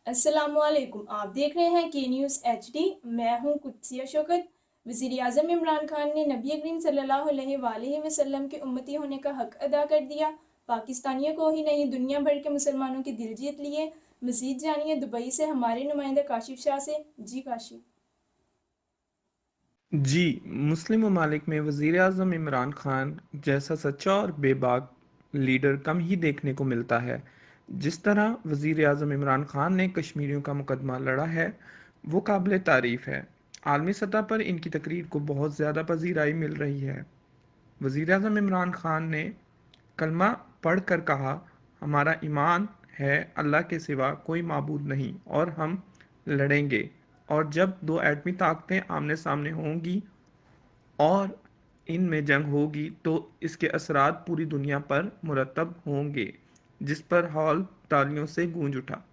अस्सलाम वालेकुम। आप देख रहे हैं के न्यूज़ एचडी। मैं हूं कुदसिया शौकत। वज़ीर आज़म इमरान खान ने नबी करीम सल्लल्लाहु अलैहि वसल्लम के उम्मती होने का हक अदा कर दिया। पाकिस्तानियों को ही नहीं, दुनिया भर के मुसलमानों के दिल जीत लिए। मज़ीद जानिए दुबई से हमारे नुमाइंदा काशिफ शाह से। जी काशिफ। जी, मुस्लिम ममालिक में वज़ीर-ए-आज़म इमरान खान जैसा सच्चा और बेबाक लीडर कम ही देखने को मिलता है। जिस तरह वज़ीर-ए-आज़म इमरान खान ने कश्मीरियों का मुकदमा लड़ा है, वो काबिल तारीफ़ है। आलमी सतह पर इनकी तकरीर को बहुत ज़्यादा पज़ीराई मिल रही है। वज़ीर-ए-आज़म इमरान खान ने कलमा पढ़ कर कहा, हमारा ईमान है अल्लाह के सिवा कोई माबूद नहीं और हम लड़ेंगे, और जब दो एटमी ताकतें आमने सामने होंगी और इनमें जंग होगी तो इसके असरात पूरी दुनिया पर मुरतब होंगे, जिस पर हॉल तालियों से गूंज उठा।